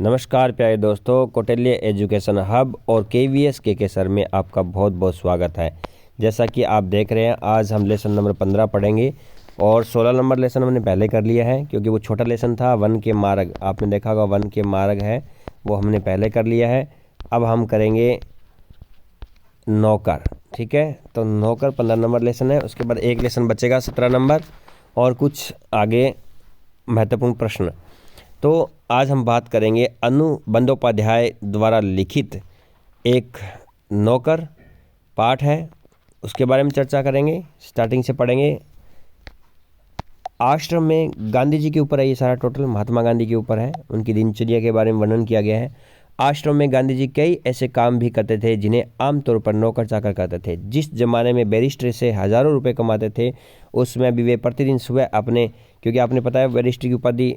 नमस्कार प्यारे दोस्तों, कौटिल्य एजुकेशन हब और केवीएस के सर में आपका बहुत बहुत स्वागत है। जैसा कि आप देख रहे हैं, आज हम लेसन नंबर 15 पढ़ेंगे और 16 नंबर लेसन हमने पहले कर लिया है क्योंकि वो छोटा लेसन था। वन के मार्ग आपने देखा होगा, वन के मार्ग है वो हमने पहले कर लिया है। अब हम करेंगे नौकर, ठीक है। तो नौकर 15 नंबर लेसन है, उसके बाद एक लेसन बचेगा 17 नंबर और कुछ आगे महत्वपूर्ण प्रश्न। तो आज हम बात करेंगे अनु बंदोपाध्याय द्वारा लिखित एक नौकर पाठ है, उसके बारे में चर्चा करेंगे। स्टार्टिंग से पढ़ेंगे। आश्रम में गांधी जी के ऊपर है ये सारा, टोटल महात्मा गांधी के ऊपर है। उनकी दिनचर्या के बारे में वर्णन किया गया है। आश्रम में गांधी जी कई ऐसे काम भी करते थे जिन्हें आमतौर पर नौकर चाकर करते थे। जिस जमाने में बैरिस्टर से हजारों रुपए कमाते थे, उसमें भी वे प्रतिदिन सुबह अपने, क्योंकि आपने पता है बैरिस्टर की उपाधि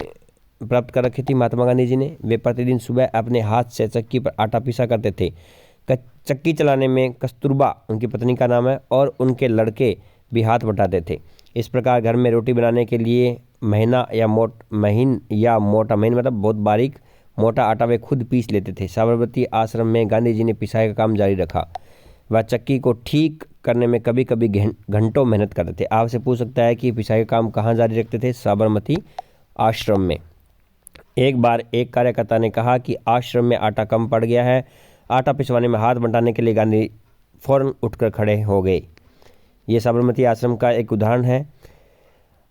प्राप्त कर रखी थी महात्मा गांधी जी ने, वे प्रतिदिन सुबह अपने हाथ से चक्की पर आटा पीसा करते थे। चक्की चलाने में कस्तूरबा उनकी पत्नी का नाम है और उनके लड़के भी हाथ बटाते थे। इस प्रकार घर में रोटी बनाने के लिए महीन मतलब बहुत बारीक मोटा आटा वे खुद पीस लेते थे। साबरमती आश्रम में गांधी जी ने पिसाई का काम जारी रखा। वह चक्की को ठीक करने में कभी कभी घंटों मेहनत करते थे। आपसे पूछ सकता है कि पिसाई का काम कहाँ जारी रखते थे? साबरमती आश्रम में। एक बार एक कार्यकर्ता ने कहा कि आश्रम में आटा कम पड़ गया है। आटा पिसवाने में हाथ बंटाने के लिए गांधी फौरन उठकर खड़े हो गए। ये साबरमती आश्रम का एक उदाहरण है।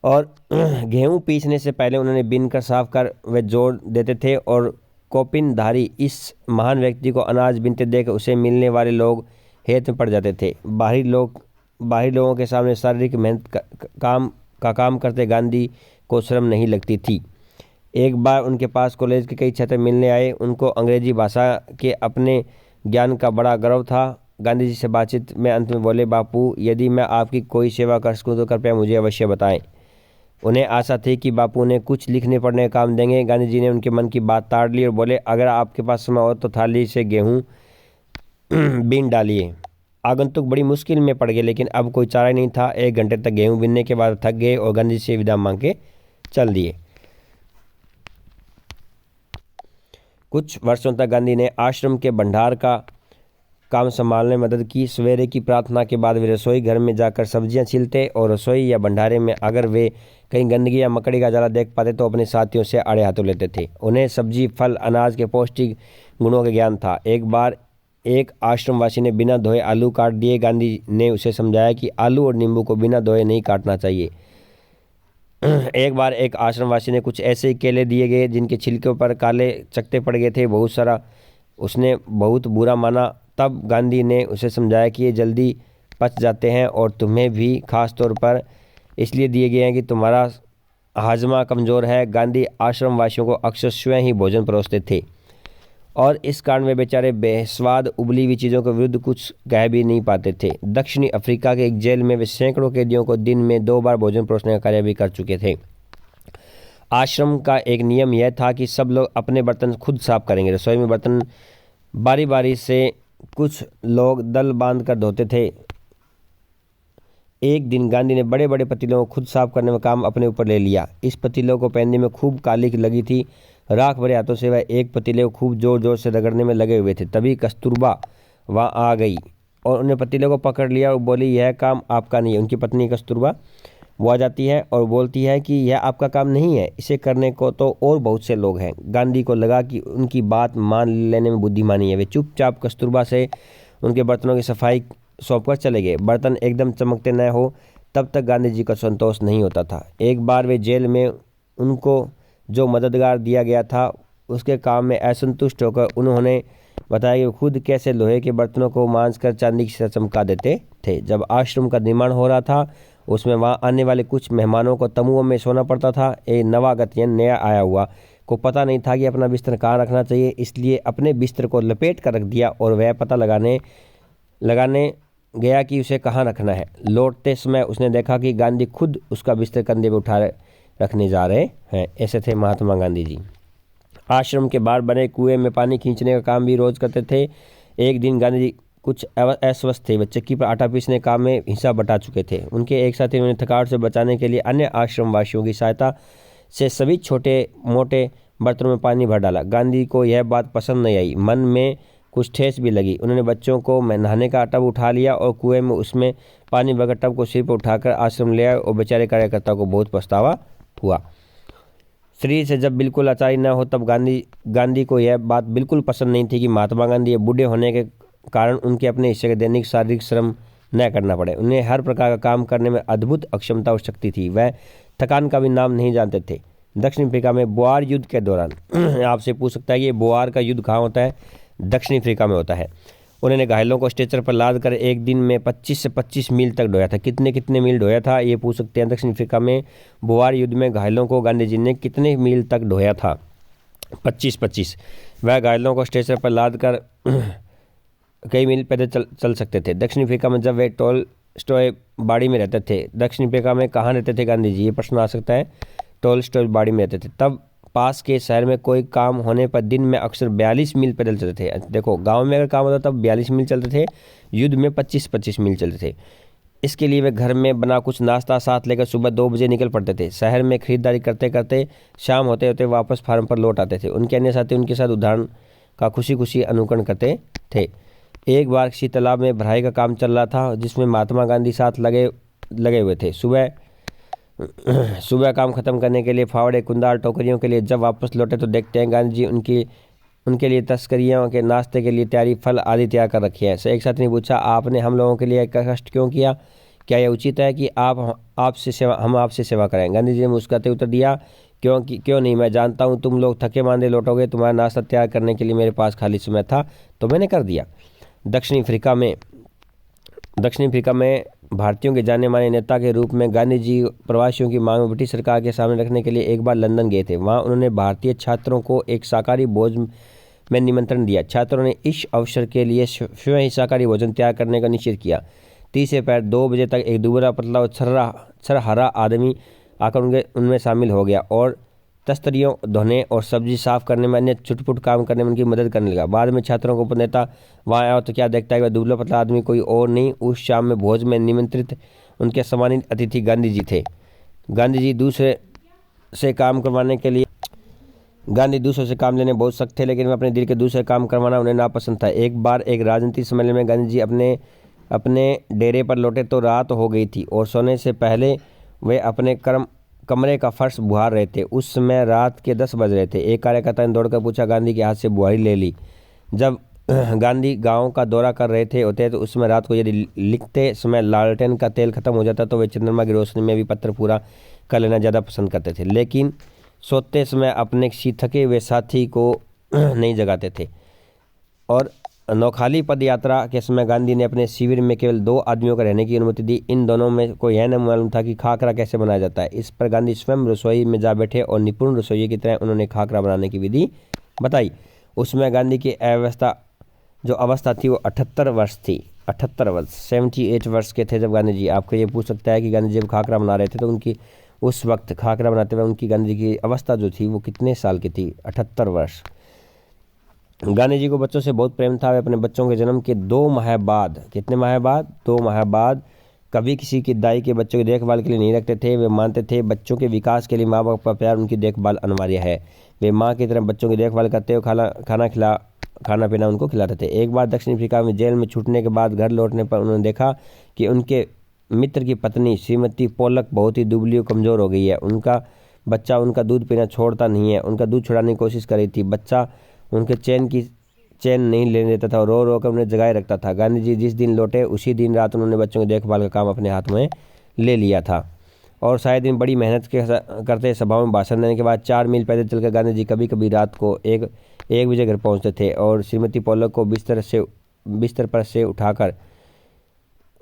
और गेहूं पीसने से पहले उन्होंने बीन कर साफ कर वे जोड़ देते थे और कोपिनधारी इस महान व्यक्ति को अनाज बीनते देख उसे मिलने वाले लोग हेत में पड़ जाते थे। बाहरी लोगों के सामने शारीरिक मेहनत काम करते गांधी को शर्म नहीं लगती थी। एक बार उनके पास कॉलेज के कई छात्र मिलने आए। उनको अंग्रेजी भाषा के अपने ज्ञान का बड़ा गर्व था। गांधी जी से बातचीत में अंत में बोले, बापू यदि मैं आपकी कोई सेवा कर सकूं तो कृपया मुझे अवश्य बताएं। उन्हें आशा थी कि बापू उन्हें कुछ लिखने पढ़ने का काम देंगे। गांधी जी ने उनके मन की बात ताड़ ली और बोले, अगर आपके पास समय हो तो थाली से गेहूँ बीन डालिए। आगंतुक बड़ी मुश्किल में पड़ गए, लेकिन अब कोई चारा नहीं था। 1 घंटे तक गेहूँ बीनने के बाद थक गए और गांधी जी से विदा मांग के चल दिए। कुछ वर्षों तक गांधी ने आश्रम के भंडार का काम संभालने में मदद की। सवेरे की प्रार्थना के बाद वे रसोई घर में जाकर सब्जियां छीलते और रसोई या भंडारे में अगर वे कहीं गंदगी या मकड़ी का जाला देख पाते तो अपने साथियों से आड़े हाथों लेते थे। उन्हें सब्जी, फल, अनाज के पौष्टिक गुणों का ज्ञान था। एक बार एक आश्रमवासी ने बिना धोए आलू काट दिए। गांधी ने उसे समझाया कि आलू और नींबू को बिना धोए नहीं काटना चाहिए। एक बार एक आश्रमवासी ने कुछ ऐसे केले दिए गए जिनके छिलके पर काले चकत्ते पड़ गए थे। बहुत सारा उसने बहुत बुरा माना। तब गांधी ने उसे समझाया कि ये जल्दी पच जाते हैं और तुम्हें भी खास तौर पर इसलिए दिए गए हैं कि तुम्हारा हाजमा कमज़ोर है। गांधी आश्रमवासियों को अक्सर स्वयं ही भोजन परोसते थे और इस कारण वे बेचारे बेस्वाद उबली हुई चीज़ों के विरुद्ध कुछ कह भी नहीं पाते थे। दक्षिणी अफ्रीका के एक जेल में वे सैकड़ों कैदियों को दिन में 2 बार भोजन परोसने का कार्य भी कर चुके थे। आश्रम का एक नियम यह था कि सब लोग अपने बर्तन खुद साफ करेंगे। रसोई में बर्तन बारी बारी से कुछ लोग दल बांध कर धोते थे। एक दिन गांधी ने बड़े बड़े पतीलों को खुद साफ करने में काम अपने ऊपर ले लिया। इस पतीलों को पहनने में खूब काली लगी थी। राख भरे हाथों से वह एक पतीले को खूब जोर जोर से रगड़ने में लगे हुए थे। तभी कस्तूरबा वहाँ आ गई और उन्हें पतीले को पकड़ लिया और बोली, यह काम आपका नहीं है। उनकी पत्नी कस्तूरबा वो आ जाती है और बोलती है कि यह आपका काम नहीं है, इसे करने को तो और बहुत से लोग हैं। गांधी को लगा कि उनकी बात मान लेने में बुद्धिमानी है। वे चुपचाप कस्तूरबा से उनके बर्तनों की सफाई सौंपकर चले गए। बर्तन एकदम चमकते न हो तब तक गांधी जी का संतोष नहीं होता था। एक बार वे जेल में उनको जो मददगार दिया गया था उसके काम में असंतुष्ट होकर उन्होंने बताया कि वो खुद कैसे लोहे के बर्तनों को मांझ कर चांदी की तरह चमका देते थे। जब आश्रम का निर्माण हो रहा था उसमें वहाँ आने वाले कुछ मेहमानों को तमुओं में सोना पड़ता था। एक नवागत नया आया हुआ को पता नहीं था कि अपना बिस्तर कहाँ रखना चाहिए, इसलिए अपने बिस्तर को लपेट कर रख दिया और वह पता लगाने गया कि उसे कहाँ रखना है। लौटते समय उसने देखा कि गांधी खुद उसका बिस्तर कंधे पर उठा रखने जा रहे हैं। ऐसे थे महात्मा गांधी जी। आश्रम के बाहर बने कुएं में पानी खींचने का काम भी रोज करते थे। एक दिन गांधी जी कुछ अस्वस्थ थे। वे चक्की पर आटा पीसने काम में हिस्सा बटा चुके थे। उनके एक साथी उन्हें थकावट से बचाने के लिए अन्य आश्रमवासियों की सहायता से सभी छोटे मोटे बर्तनों में पानी भर डाला। गांधी को यह बात पसंद नहीं आई, मन में कुछ ठेस भी लगी। उन्होंने बच्चों को नहाने का टब उठा लिया और कुएं में उसमें पानी भरकर टब को सिर पर उठाकर आश्रम ले आए और बेचारे कार्यकर्ता को बहुत पछतावा हुआ। शरीर से जब बिल्कुल आचार्य न हो तब गांधी को यह बात बिल्कुल पसंद नहीं थी कि महात्मा गांधी ये बूढ़े होने के कारण उनके अपने हिस्से के दैनिक शारीरिक श्रम न करना पड़े। उन्हें हर प्रकार का काम करने में अद्भुत अक्षमता और शक्ति थी। वह थकान का भी नाम नहीं जानते थे। दक्षिण अफ्रीका में बोआर युद्ध के दौरान आपसे पूछ सकता है कि ये बोआर का युद्ध कहाँ होता है? दक्षिण अफ्रीका में होता है। उन्होंने घायलों को स्ट्रेचर पर लाद कर एक दिन में 25 से 25 मील तक ढोया था। कितने मील ढोया था ये पूछ सकते हैं। दक्षिण अफ्रीका में बोआर युद्ध में घायलों को गांधी जी ने कितने मील तक ढोया था? 25। वह घायलों को स्ट्रेचर पर लाद कर कई मील पैदल चल सकते थे। दक्षिण अफ्रीका में जब वे टोलस्टॉय बाड़ी में रहते थे, दक्षिण अफ्रीका में कहाँ रहते थे गांधी जी? ये प्रश्न आ सकता है। टोलस्टॉय बाड़ी में रहते थे। तब पास के शहर में कोई काम होने पर दिन में अक्सर 42 मील पैदल चलते थे। देखो, गांव में अगर काम होता तब 42 मील चलते थे, युद्ध में 25-25 मील चलते थे। इसके लिए वे घर में बना कुछ नाश्ता साथ लेकर सुबह 2 बजे निकल पड़ते थे। शहर में खरीदारी करते करते शाम होते होते वापस फार्म पर लौट आते थे। उनके अन्य साथी उनके साथ उदाहरण का खुशी खुशी अनुकरण करते थे। एक बार किसी तालाब में भराई का काम चल रहा था जिसमें महात्मा गांधी साथ लगे हुए थे। सुबह काम खत्म करने के लिए फावड़े, कुंदाल, टोकरियों के लिए जब वापस लौटे तो देखते हैं गांधी जी उनके लिए तस्करियों के नाश्ते के लिए तैयारी फल आदि तैयार कर रखी है। एक साथी ने पूछा, आपने हम लोगों के लिए कष्ट क्यों किया? क्या यह उचित है कि हम आपसे सेवा करें? गांधी जी ने मुस्कुराते उत्तर दिया, क्यों नहीं, मैं जानता हूँ तुम लोग थके मांदे लौटोगे। तुम्हारा नाश्ता तैयार करने के लिए मेरे पास खाली समय था तो मैंने कर दिया। दक्षिण अफ्रीका में भारतीयों के जाने माने नेता के रूप में गांधी जी प्रवासियों की मांग ब्रिटिश सरकार के सामने रखने के लिए एक बार लंदन गए थे। वहां उन्होंने भारतीय छात्रों को एक शाकाहारी भोज में निमंत्रण दिया। छात्रों ने इस अवसर के लिए स्वयं ही शाकाहारी भोजन तैयार करने का निश्चय किया। 30 से 2 बजे तक एक दुबला पतला और छरहरा आदमी आकर उनमें शामिल हो गया और तस्तरियों धोने और सब्जी साफ करने में अन्य छुटपुट काम करने में उनकी मदद करने लगा। बाद में छात्रों को उपनेता वहाँ आया तो क्या देखता है कि दुबला पतला आदमी कोई और नहीं, उस शाम में भोज में निमंत्रित उनके सम्मानित अतिथि गांधी जी थे। गांधी दूसरों से काम लेने बहुत सख्त थे, लेकिन अपने दिल के दूसरे काम करवाना उन्हें नापसंद था। एक बार एक राजनीतिक सम्मेलन में गांधी जी अपने डेरे पर लौटे तो रात हो गई थी और सोने से पहले वे अपने कमरे का फर्श बुहार रहे थे। उस समय रात के 10 बज रहे थे। एक कार्यकर्ता ने दौड़कर पूछा, गांधी के हाथ से बुहारी ले ली? जब गांधी गांव का दौरा कर रहे होते तो उस समय रात को यदि लिखते समय लालटेन का तेल खत्म हो जाता तो वे चंद्रमा की रोशनी में भी पत्र पूरा कर लेना ज़्यादा पसंद करते थे, लेकिन सोते समय अपने थके हुए साथी को नहीं जगाते थे। और नौखाली पद यात्रा के समय गांधी ने अपने शिविर में केवल 2 आदमियों को रहने की अनुमति दी। इन दोनों में को यह न मालूम था कि खाकरा कैसे बनाया जाता है। इस पर गांधी स्वयं रसोई में जा बैठे और निपुण रसोई की तरह उन्होंने खाकरा बनाने की विधि बताई। उसमें गांधी की अवस्था थी वो 78 वर्ष थी। 78 वर्ष के थे जब गांधी जी। आपको ये पूछ सकता है कि गांधी जी जब खाकरा बना रहे थे तो उनकी उस वक्त खाकरा बनाते हुए उनकी गांधी जी की अवस्था जो थी वो कितने साल की थी? 78 वर्ष। गांधी जी को बच्चों से बहुत प्रेम था। वे अपने बच्चों के जन्म के 2 माह बाद, कितने माह बाद? 2 माह बाद कभी किसी की दाई के बच्चों की देखभाल के लिए नहीं रखते थे। वे मानते थे बच्चों के विकास के लिए माँ बाप का प्यार, उनकी देखभाल अनिवार्य है। वे माँ की तरह बच्चों की देखभाल करते हुए खाना पीना उनको खिलाते थे। एक बार दक्षिण अफ्रीका में जेल में छूटने के बाद घर लौटने पर उन्होंने देखा कि उनके मित्र की पत्नी श्रीमती पोलक बहुत ही दुबली और कमज़ोर हो गई है। उनका बच्चा उनका दूध पीना छोड़ता नहीं है। उनका दूध छुड़ाने की कोशिश कर रही थी। बच्चा उनके चैन नहीं लेने देता था और रो कर उन्हें जगाए रखता था। गांधी जी जिस दिन लौटे उसी दिन रात उन्होंने बच्चों की देखभाल का काम अपने हाथ में ले लिया था। और सारे दिन बड़ी मेहनत करते सभाओं में भाषण देने के बाद 4 मील पैदल चलकर गांधी जी कभी कभी रात को 1 बजे घर पहुंचते थे और श्रीमती पोलक को बिस्तर पर से उठाकर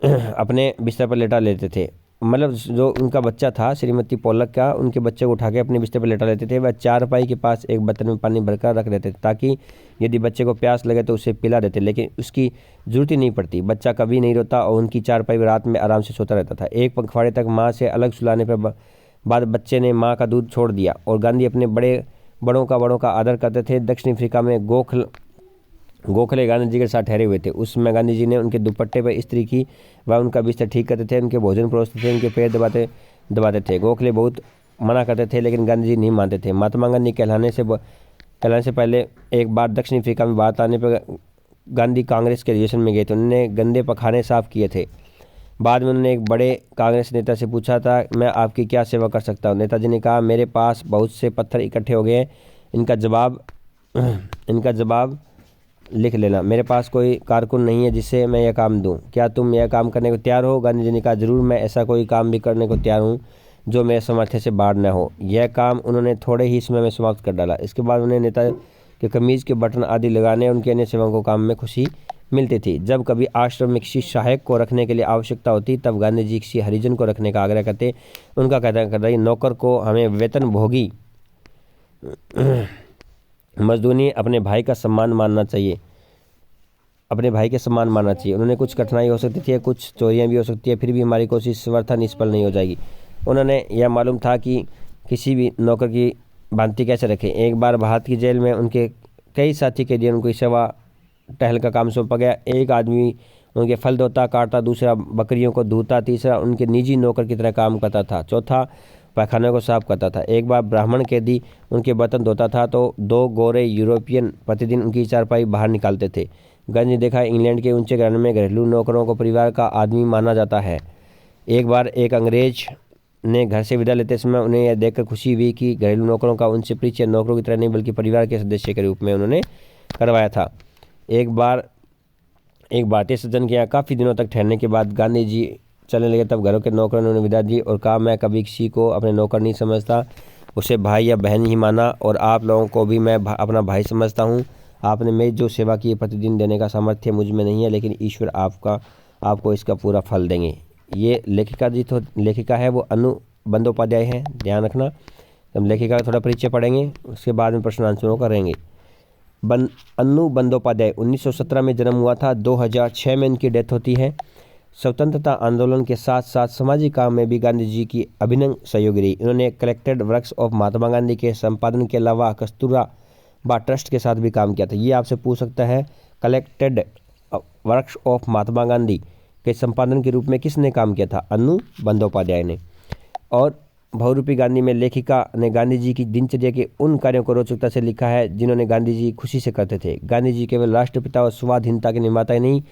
अपने बिस्तर पर लेटा लेते थे। मतलब जो उनका बच्चा था श्रीमती पोलक का, उनके बच्चे को उठा के अपने बिस्तर पर लेटा लेते थे। वह चारपाई के पास एक बर्तन में पानी भरकर रख देते थे ताकि यदि बच्चे को प्यास लगे तो उसे पिला देते, लेकिन उसकी जरूरत ही नहीं पड़ती। बच्चा कभी नहीं रोता और उनकी चारपाई रात में आराम से सोता रहता था। एक पखवाड़े तक माँ से अलग सुलाने पर बाद बच्चे ने माँ का दूध छोड़ दिया और गांधी अपने बड़ों का आदर करते थे। दक्षिण अफ्रीका में गोखले गांधी जी के साथ ठहरे हुए थे। उस समय गांधी जी ने उनके दुपट्टे पर इस्त्री की, वह उनका बिस्तर ठीक करते थे, उनके भोजन परोसते थे, उनके पैर दबाते थे। गोखले बहुत मना करते थे, लेकिन गांधी जी नहीं मानते थे। महात्मा गांधी कहलाने से पहले एक बार दक्षिण अफ्रीका में बात आने पर गांधी कांग्रेस के अधिवेशन में गए थे। उन्होंने गंदे पखाने साफ किए थे। बाद में उन्होंने एक बड़े कांग्रेस नेता से पूछा था, मैं आपकी क्या सेवा कर सकता हूँ। नेताजी ने कहा, मेरे पास बहुत से पत्थर इकट्ठे हो गए हैं, इनका जवाब लिख लेना। मेरे पास कोई कारकुन नहीं है जिससे मैं यह काम दूं। क्या तुम यह काम करने को तैयार हो? गांधी जी ने कहा, जरूर, मैं ऐसा कोई काम भी करने को तैयार हूँ जो मेरे सामर्थ्य से बाहर न हो। यह काम उन्होंने थोड़े ही समय में समाप्त कर डाला। इसके बाद उन्हें नेता के कमीज के बटन आदि लगाने और उनके अन्य सेवाओं को काम में खुशी मिलती थी। जब कभी आश्रम में किसी सहायक को रखने के लिए आवश्यकता होती, तब गांधी जी किसी हरिजन को रखने का आग्रह करते। उनका कहना करता है, नौकर को हमें वेतन भोगी मजदूरी अपने भाई का सम्मान मानना चाहिए, अपने भाई के सम्मान मानना चाहिए। उन्होंने कुछ कठिनाई हो सकती थी, कुछ चोरियां भी हो सकती है, फिर भी हमारी कोशिश व्यर्थ निष्फल नहीं हो जाएगी। उन्होंने यह मालूम था कि किसी भी नौकर की भांति कैसे रखें। एक बार भारत की जेल में उनके कई साथी के लिए उनकी सेवा टहल का काम सौंपा गया। एक आदमी उनके फल धोता काटता, दूसरा बकरियों को धोता, तीसरा उनके निजी नौकर की तरह काम करता था, चौथा पैखाने को साफ करता था। एक बार ब्राह्मण कैदी उनके बर्तन धोता था तो 2 गोरे यूरोपियन प्रतिदिन उनकी चारपाई बाहर निकालते थे। गांधी ने देखा, इंग्लैंड के ऊंचे घराने में घरेलू नौकरों को परिवार का आदमी माना जाता है। एक बार एक अंग्रेज ने घर से विदा लेते समय उन्हें यह देखकर खुशी हुई कि घरेलू नौकरों का उनसे परिचय नौकरों की तरह नहीं बल्कि परिवार के सदस्य के रूप में उन्होंने करवाया था। एक बार एक भारतीय सज्जन के यहाँ काफ़ी दिनों तक ठहरने के बाद गांधी जी चलने लगे, तब घरों के नौकरों ने उन्हें विदा दी और कहा, मैं कभी किसी को अपने नौकर नहीं समझता, उसे भाई या बहन ही माना, और आप लोगों को भी मैं अपना भाई समझता हूँ। आपने मेरी जो सेवा की प्रतिदिन देने का सामर्थ्य मुझ में नहीं है, लेकिन ईश्वर आपको इसका पूरा फल देंगे। ये लेखिका है वो अनु बंदोपाध्याय है, ध्यान रखना। हम लेखिका का थोड़ा परिचय पढ़ेंगे, उसके बाद में प्रश्न आंसरों करेंगे। अनु बंदोपाध्याय 1917 में जन्म हुआ था, 2006 में इनकी डेथ होती है। स्वतंत्रता आंदोलन के साथ साथ सामाजिक काम में भी गांधी जी की अभिनव सहयोगी रही। इन्होंने collected works of Mahatma Gandhi के संपादन के अलावा कस्तूरबा ट्रस्ट के साथ भी काम किया था। ये आपसे पूछ सकता है, collected works of Mahatma Gandhi के संपादन के रूप में किसने काम किया था? अनु बंदोपाध्याय ने। और बहुरूपी गांधी में लेखिका ने गांधी जी की दिनचर्या के उन कार्यों को रोचकता से लिखा है जिन्होंने गांधी जी खुशी से करते थे। गांधी जी केवल राष्ट्रपिता और स्वाधीनता के निर्माता ही नहीं,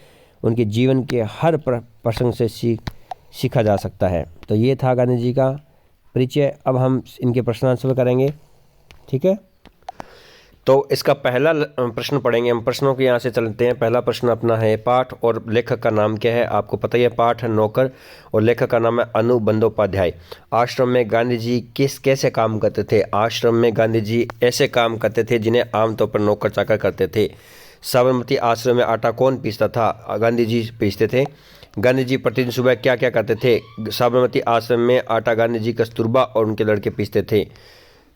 उनके जीवन के हर प्रसंग से सीखा जा सकता है। तो ये था गांधी जी का परिचय। अब हम इनके प्रश्न आंसर करेंगे, ठीक है। तो इसका पहला प्रश्न पढ़ेंगे हम। प्रश्नों के यहाँ से चलते हैं। पहला प्रश्न अपना है, पाठ और लेखक का नाम क्या है? आपको पता ही है, पाठ है नौकर और लेखक का नाम है अनु बंदोपाध्याय। आश्रम में गांधी जी कैसे काम करते थे? आश्रम में गांधी जी ऐसे काम करते थे जिन्हें आमतौर पर नौकर चाकर करते थे। साबरमती आश्रम में आटा कौन पीसता था? गांधी जी पीसते थे। गांधी जी प्रतिदिन सुबह क्या क्या करते थे? साबरमती आश्रम में आटा गांधी जी कस्तूरबा और उनके लड़के पीसते थे।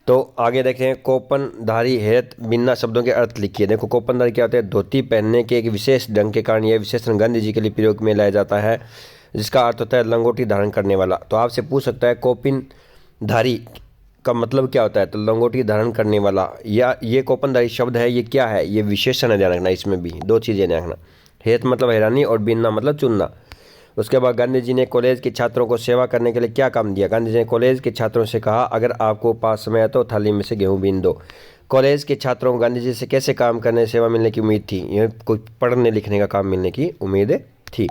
तो आगे देखें, कोपनधारी हैरत बिन्ना शब्दों के अर्थ लिखिए। देखो, कोपनधारी क्या होता है? धोती पहनने के एक विशेष ढंग के कारण यह विशेषण गांधी जी के लिए प्रयोग में लाया जाता है, जिसका अर्थ होता है लंगोटी धारण करने वाला। तो आपसे पूछ सकता है, कोपिनधारी का मतलब क्या होता है? तो लंगोटी धारण करने वाला, या ये कोपनधारी शब्द है, ये क्या है? ये विशेषण है, ध्यान रखना। इसमें भी 2 चीज़ें ध्यान रखना, हैरत मतलब हैरानी और बिन्ना मतलब चुनना। उसके बाद गांधी जी ने कॉलेज के छात्रों को सेवा करने के लिए क्या काम दिया? गांधी जी ने कॉलेज के छात्रों से कहा, अगर आपको पास समय है तो थाली में से गेहूं बीन दो। कॉलेज के छात्रों को गांधी जी से कैसे काम करने, सेवा मिलने की उम्मीद थी? यह कोई पढ़ने लिखने का काम मिलने की उम्मीद थी।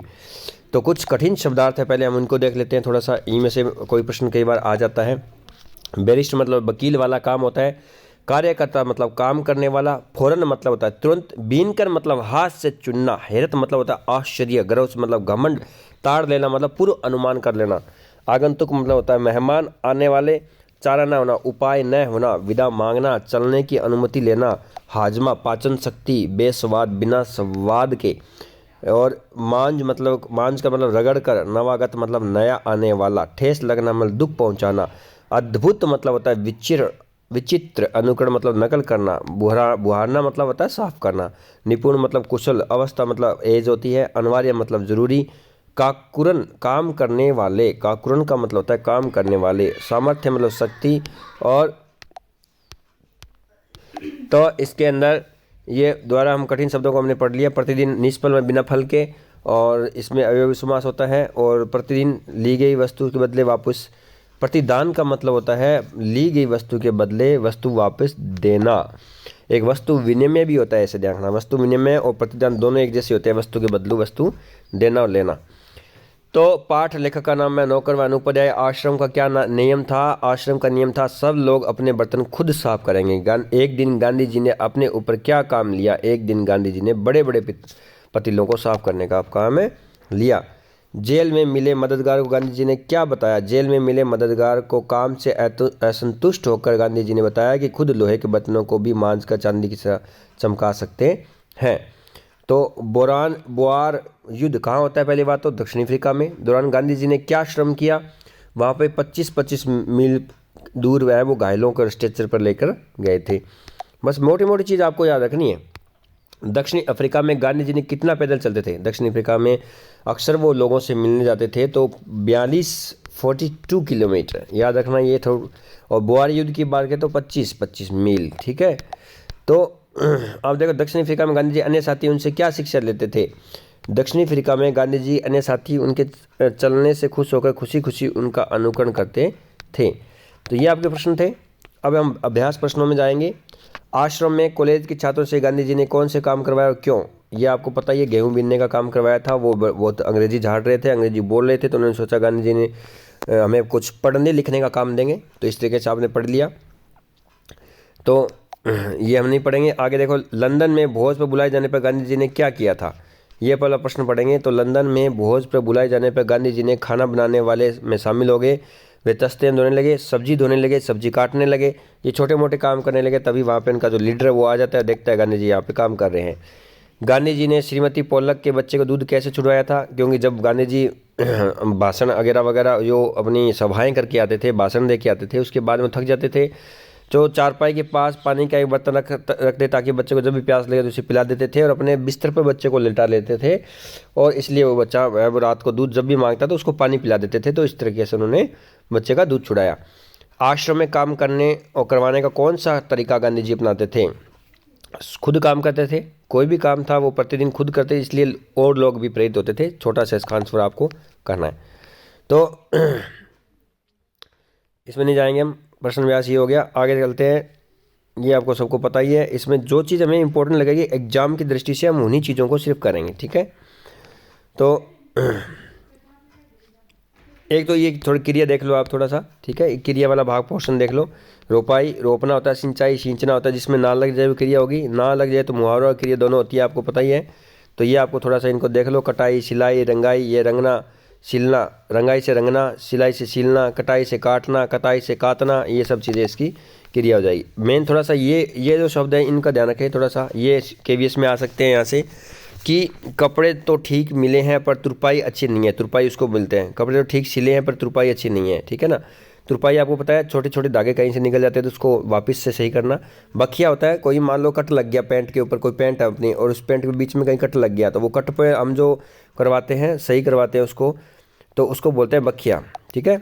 तो कुछ कठिन शब्दार्थ है, पहले हम उनको देख लेते हैं थोड़ा सा। इनमें से कोई प्रश्न कई बार आ जाता है। बैरिस्टर मतलब वकील वाला काम होता है। कार्यकर्ता मतलब काम करने वाला। फौरन मतलब होता है तुरंत। बीनकर मतलब हाथ से चुनना। हैरत मतलब होता है आश्चर्य। गर्व मतलब घमंड। ताड़ लेना मतलब पूर्व अनुमान कर लेना। आगंतुक मतलब होता है मेहमान आने वाले। चारा न होना, उपाय न होना, विदा मांगना, चलने की अनुमति लेना। हाजमा पाचन शक्ति, बेस्वाद बिना स्वाद के। और मांझ का मतलब रगड़ कर। नवागत मतलब नया आने वाला। ठेस लगना मतलब दुख पहुंचाना। अद्भुत मतलब होता है विचित्र। अनुकरण मतलब नकल करना। बुहारना मतलब होता है साफ करना। निपुण मतलब कुशल। अवस्था मतलब एज होती है। अनिवार्य मतलब जरूरी। काकुरन काम करने वाले। काकुरन का मतलब होता है काम करने वाले। सामर्थ्य मतलब शक्ति। और तो इसके अंदर ये द्वारा हम कठिन शब्दों को हमने पढ़ लिया। प्रतिदिन निष्फल में बिना फल के, और इसमें अव्ययी समास होता है। और प्रतिदिन ली गई वस्तु के बदले वापस प्रतिदान का मतलब होता है ली गई वस्तु के बदले वस्तु वापस देना। एक वस्तु विनिमय भी होता है, ऐसे ध्यान रखना। वस्तु विनिमय और प्रतिदान दोनों एक जैसे होते हैं, वस्तु के बदले वस्तु देना और लेना। तो पाठ लेखक का नाम है नौकर व अनुपाध्याय। आश्रम का क्या नियम था? आश्रम का नियम था सब लोग अपने बर्तन खुद साफ करेंगे। एक दिन गांधी जी ने अपने ऊपर क्या काम लिया? एक दिन गांधी जी ने बड़े बड़े पतीलों को साफ करने का काम लिया। जेल में मिले मददगार को गांधी जी ने क्या बताया? जेल में मिले मददगार को काम से असंतुष्ट होकर गांधी जी ने बताया कि खुद लोहे के बर्तनों को भी मांझ कर चांदी की तरह चमका सकते हैं। तो बोआर युद्ध कहाँ होता है? पहली बात तो दक्षिण अफ्रीका में। दौरान गांधी जी ने क्या श्रम किया? वहाँ पे 25-25 मील दूर वो घायलों को स्ट्रेचर पर लेकर गए थे। बस मोटी मोटी चीज़ आपको याद रखनी है। दक्षिण अफ्रीका में गांधी जी ने कितना पैदल चलते थे? दक्षिण अफ्रीका में अक्सर वो लोगों से मिलने जाते थे, तो 42 किलोमीटर याद रखना ये थोड़ा। और बोआर युद्ध की बात करें तो 25-25 मील, ठीक है। तो अब देखो दक्षिण अफ्रीका में गांधी जी अन्य साथी उनसे क्या शिक्षा लेते थे? दक्षिण अफ्रीका में गांधी जी अन्य साथी उनके चलने से खुश होकर खुशी खुशी उनका अनुकरण करते थे। तो ये आपके प्रश्न थे। अब हम अभ्यास प्रश्नों में जाएंगे। आश्रम में कॉलेज के छात्रों से गांधी जी ने कौन से काम करवाया और क्यों? ये आपको पता ही है, गेहूं बीनने का काम करवाया था। वो तो अंग्रेजी झाड़ रहे थे, अंग्रेजी बोल रहे थे, तो उन्होंने सोचा गांधी जी ने हमें कुछ पढ़ने लिखने का काम देंगे, तो इस तरीके से आपने पढ़ लिया। तो ये हम नहीं पढ़ेंगे। आगे देखो, लंदन में भोज पर बुलाए जाने पर गांधी जी ने क्या किया था? ये पहला प्रश्न पढ़ेंगे। तो लंदन में भोज पर बुलाए जाने पर गांधी जी ने खाना बनाने वाले में शामिल हो गए। वे तख्ते धोने लगे, सब्जी धोने लगे, सब्जी काटने लगे, ये छोटे मोटे काम करने लगे। तभी वहाँ पे इनका जो लीडर है वो आ जाता है, देखता है गांधी जी यहाँ पे काम कर रहे हैं। गांधी जी ने श्रीमती पोलक के बच्चे को दूध कैसे छुड़वाया था? क्योंकि जब गांधी जी भाषण वगैरह वगैरह जो अपनी सभाएं करके आते थे, भाषण दे के आते थे, उसके बाद में थक जाते थे, जो चारपाई के पास पानी का एक बर्तन रखते ताकि बच्चे को जब भी प्यास लगे तो उसे पिला देते थे, और अपने बिस्तर पर बच्चे को लेटा लेते थे, और इसलिए वो बच्चा रात को दूध जब भी मांगता तो उसको पानी पिला देते थे। तो इस तरीके से उन्होंने बच्चे का दूध छुड़ाया। आश्रम में काम करने और करवाने का कौन सा तरीका गांधी जी अपनाते थे? खुद काम करते थे, कोई भी काम था वो प्रतिदिन खुद करते, इसलिए और लोग भी प्रेरित होते थे। छोटा सा इसका आंसर आपको करना है। तो इसमें नहीं जाएंगे हम, प्रश्न व्यास ये हो गया। आगे चलते हैं। ये आपको सबको पता ही है। इसमें जो चीज़ हमें इंपॉर्टेंट लगेगी एग्जाम की दृष्टि से हम उन्हीं चीज़ों को सिर्फ करेंगे, ठीक है। तो एक तो ये थोड़ी क्रिया देख लो आप थोड़ा सा, ठीक है। क्रिया वाला भाग पोर्शन देख लो। रोपाई रोपना होता है, सिंचाई सींचना होता है। जिसमें ना लग जाए वो क्रिया होगी, ना लग जाए तो मुहावरा और क्रिया दोनों होती है, आपको पता ही है। तो ये आपको थोड़ा सा इनको देख लो। कटाई, सिलाई, रंगाई, ये रंगना, सिलना, रंगाई से रंगना, सिलाई से सिलना, कटाई से काटना, कताई से काटना, ये सब चीज़ें इसकी क्रिया हो जाएगी। मेन थोड़ा सा ये जो शब्द है इनका ध्यान रखें थोड़ा सा। ये KVS में आ सकते हैं यहाँ से कि कपड़े तो ठीक मिले हैं पर तुरपाई अच्छी नहीं है। तुरपाई उसको बोलते हैं, कपड़े तो ठीक सिले हैं पर तुरपाई अच्छी नहीं है, ठीक है ना। तुरपाई आपको पता है, छोटे छोटे धागे कहीं से निकल जाते हैं तो उसको वापस से सही करना। बखिया होता है, कोई मान लो कट लग गया पैंट के ऊपर, कोई पैंट है अपनी और उस पैंट के बीच में कहीं कट लग गया, तो वो कट पे हम जो करवाते हैं, सही करवाते हैं उसको, तो उसको बोलते हैं बखिया, ठीक है।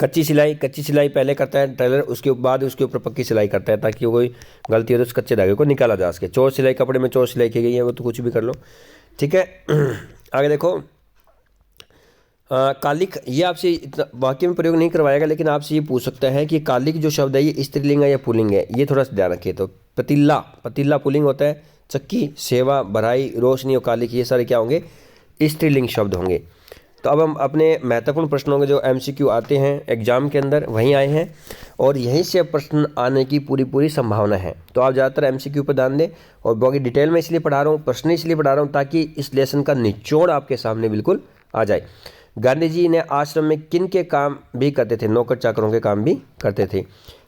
कच्ची सिलाई पहले करता है टेलर, उसके बाद उसके ऊपर पक्की सिलाई करता है ताकि कोई गलती हो तो उस कच्चे धागे को निकाला जा सके। चोर सिलाई, कपड़े में चोर सिलाई की गई है, वो तो कुछ भी कर लो, ठीक है। आगे देखो, कालिक, ये आपसे इतना वाक्य में प्रयोग नहीं करवाएगा, लेकिन आपसे ये पूछ सकता है कि कालिक जो शब्द है ये स्त्रीलिंग है या पुल्लिंग है, ये थोड़ा सा ध्यान रखिए। तो पतीला पुल्लिंग होता है, चक्की, सेवा, भराई, रोशनी और कालिक ये सारे क्या होंगे? स्त्रीलिंग शब्द होंगे। तो अब हम अपने महत्वपूर्ण प्रश्नों के जो MCQ आते हैं एग्जाम के अंदर वहीं आए हैं, और यहीं से प्रश्न आने की पूरी संभावना है। तो आप ज़्यादातर MCQ पर ध्यान दें, और बाकी डिटेल में इसलिए पढ़ा रहा हूँ, प्रश्न इसलिए पढ़ा रहा हूँ ताकि इस लेसन का निचोड़ आपके सामने बिल्कुल आ जाए। गांधी जी ने आश्रम में किन के काम भी करते थे? नौकर चाकरों के काम भी करते थे।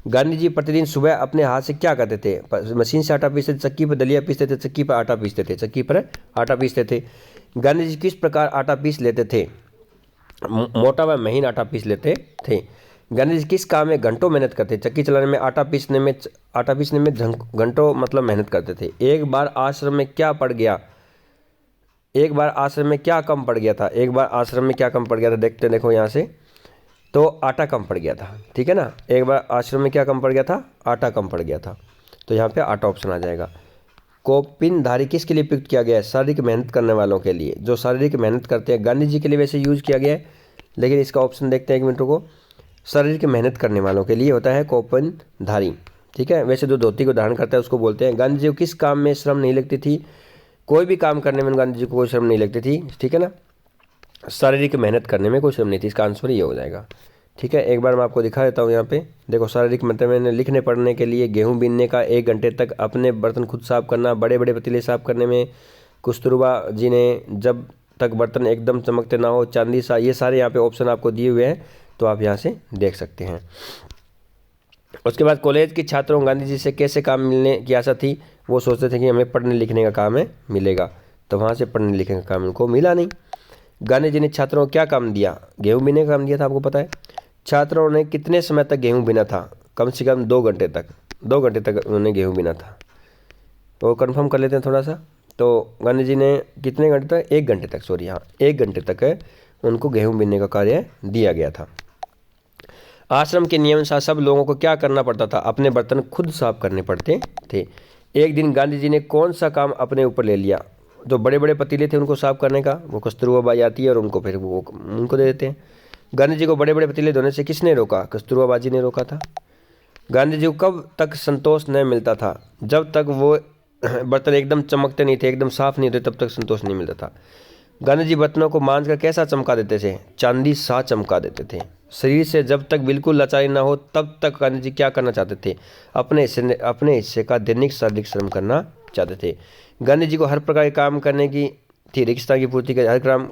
गांधी जी प्रतिदिन सुबह अपने हाथ से क्या करते थे? मशीन से आटा पीसते थे, चक्की पर दलिया पीसते थे, चक्की पर आटा पीसते थे। गांधी जी किस प्रकार आटा पीस लेते थे? मोटा व महीन आटा पीस लेते थे। गांधी जी किस काम में घंटों मेहनत करते? चक्की चलाने में, आटा पीसने में घंटों मतलब मेहनत करते थे। एक बार आश्रम में क्या कम पड़ गया था? देखो यहाँ से, तो आटा कम पड़ गया था, ठीक है ना। एक बार आश्रम में क्या कम पड़ गया था? आटा कम पड़ गया था, तो यहाँ पे आटा ऑप्शन आ जाएगा। कौपिनधारी किसके लिए प्रयुक्त किया गया है? शारीरिक मेहनत करने वालों के लिए, जो शारीरिक मेहनत करते हैं। गांधी जी के लिए वैसे यूज किया गया है, लेकिन इसका ऑप्शन देखते हैं, एक मिनट को। शारीरिक मेहनत करने वालों के लिए होता है कौपनधारी। ठीक है, वैसे जो धोती को धारण करता है उसको बोलते हैं। गांधी जी को किस काम में श्रम नहीं लगती थी? कोई भी काम करने में गांधी जी को कोई श्रम नहीं लगती थी। ठीक है ना, शारीरिक मेहनत करने में कोई श्रम नहीं थी। इसका आंसर ये हो जाएगा। ठीक है, एक बार मैं आपको दिखा देता हूँ यहाँ पे। देखो, शारीरिक मतलब मैंने लिखने पढ़ने के लिए, गेहूं बीनने का, 1 घंटे तक अपने बर्तन खुद साफ करना, बड़े बड़े पतीले साफ करने में कस्तूरबा जी ने जब तक बर्तन एकदम चमकते ना हो, चांदी सा, ये सारे यहाँ पे ऑप्शन आपको दिए हुए हैं, तो आप यहाँ से देख सकते हैं। उसके बाद कॉलेज के छात्रों गांधी जी से कैसे काम मिलने की आशा थी? वो सोचते थे कि हमें पढ़ने लिखने का काम है मिलेगा, तो वहाँ से पढ़ने लिखने का काम उनको मिला नहीं। गांधी जी ने छात्रों को क्या काम दिया? गेहूं बीनने का काम दिया था, आपको पता है। छात्रों ने कितने समय तक गेहूं बीना था? कम से कम 2 घंटे तक। 2 घंटे तक उन्होंने गेहूं बीना था। तो कंफर्म कर लेते हैं थोड़ा सा। तो गांधी जी ने कितने घंटे तक? 1 घंटे तक, सॉरी, हाँ 1 घंटे तक उनको गेहूं बीनने का कार्य दिया गया था। आश्रम के नियम अनुसार सब लोगों को क्या करना पड़ता था? अपने बर्तन खुद साफ करने पड़ते थे। एक दिन गांधी जी ने कौन सा काम अपने ऊपर ले लिया? जो बड़े बड़े पतीले थे उनको साफ करने का, वो कस्तूरबा बाई आती है और उनको फिर वो उनको दे देते हैं। गांधी जी को बड़े बड़े पतीले धोने से किसने रोका? कस्तूरबा बाजी ने रोका था। गांधी जी को कब तक संतोष नहीं मिलता था? जब तक वो बर्तन एकदम चमकते नहीं थे, एकदम साफ नहीं थे, तब तक संतोष नहीं मिलता था। गांधी जी बर्तनों को मांझ कर कैसा चमका देते थे? चांदी सा चमका देते थे। शरीर से जब तक बिल्कुल लाचारी ना हो तब तक गांधी जी क्या करना चाहते थे? अपने हिस्से का दैनिक शारीरिक श्रम करना चाहते थे। गांधी जी को हर प्रकार के काम करने की थी, रिक्शा की पूर्ति का, हर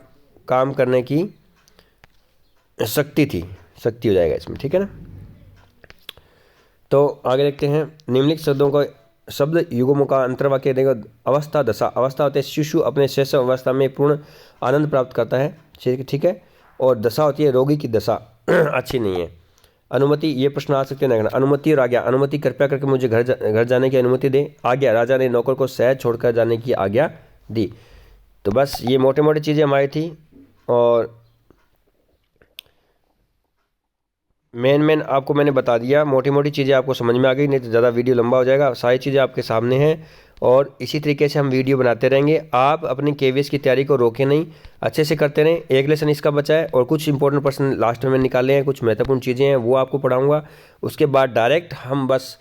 काम करने की शक्ति थी। शक्ति हो जाएगा इसमें, ठीक है ना। तो आगे देखते हैं। निम्नलिखित शब्दों का शब्द युग्मों का अंतर्वाक्य देखो। अवस्था, दशा। अवस्था होते हैं शिशु अपने शैशव अवस्था में पूर्ण आनंद प्राप्त करता है, ठीक है। और दशा होती है रोगी की दशा अच्छी नहीं है। अनुमति, ये प्रश्न आ सकते हैं। अनुमति और आज्ञा। अनुमति, कृपया करके मुझे घर जाने की अनुमति दे। आज्ञा, राजा ने नौकर को शहर छोड़कर जाने की आज्ञा दी। तो बस ये मोटे मोटे चीज़ें हमारी थी, और मेन आपको मैंने बता दिया। मोटी मोटी चीज़ें आपको समझ में आ गई, नहीं तो ज़्यादा वीडियो लंबा हो जाएगा। सारी चीज़ें आपके सामने हैं, और इसी तरीके से हम वीडियो बनाते रहेंगे। आप अपनी KVS की तैयारी को रोकें नहीं, अच्छे से करते रहें। एक लेसन इसका बचा है, और कुछ इंपॉर्टेंट पर्सन लास्ट में निकाले हैं, कुछ महत्वपूर्ण चीज़ें हैं वो आपको पढ़ाऊँगा। उसके बाद डायरेक्ट हम बस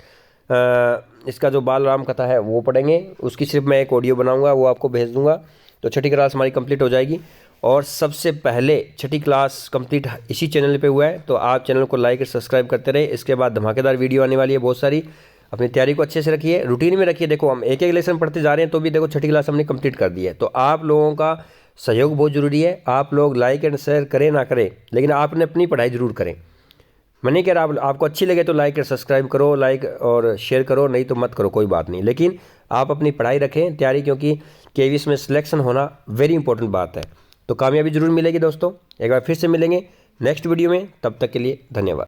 इसका जो बाल राम कथा है वो पढ़ेंगे। उसकी सिर्फ मैं एक ऑडियो बनाऊँगा, वो आपको भेज दूँगा। तो छठी क्लास हमारी कंप्लीट हो जाएगी। और सबसे पहले छठी क्लास कंप्लीट इसी चैनल पे हुआ है, तो आप चैनल को लाइक और सब्सक्राइब करते रहे। इसके बाद धमाकेदार वीडियो आने वाली है बहुत सारी। अपनी तैयारी को अच्छे से रखिए, रूटीन में रखिए। देखो, हम एक एक लेसन पढ़ते जा रहे हैं, तो भी देखो छठी क्लास हमने कंप्लीट कर दी है। तो आप लोगों का सहयोग बहुत जरूरी है। आप लोग लाइक एंड शेयर करें ना करें, लेकिन आपने अपनी पढ़ाई जरूर करें। मैं नहीं कह रहा आपको अच्छी लगे तो लाइक और सब्सक्राइब करो, लाइक और शेयर करो, नहीं तो मत करो, कोई बात नहीं। लेकिन आप अपनी पढ़ाई रखें, तैयारी, क्योंकि KVS में सिलेक्शन होना वेरी इंपॉर्टेंट बात है। तो कामयाबी जरूर मिलेगी दोस्तों। एक बार फिर से मिलेंगे नेक्स्ट वीडियो में, तब तक के लिए धन्यवाद।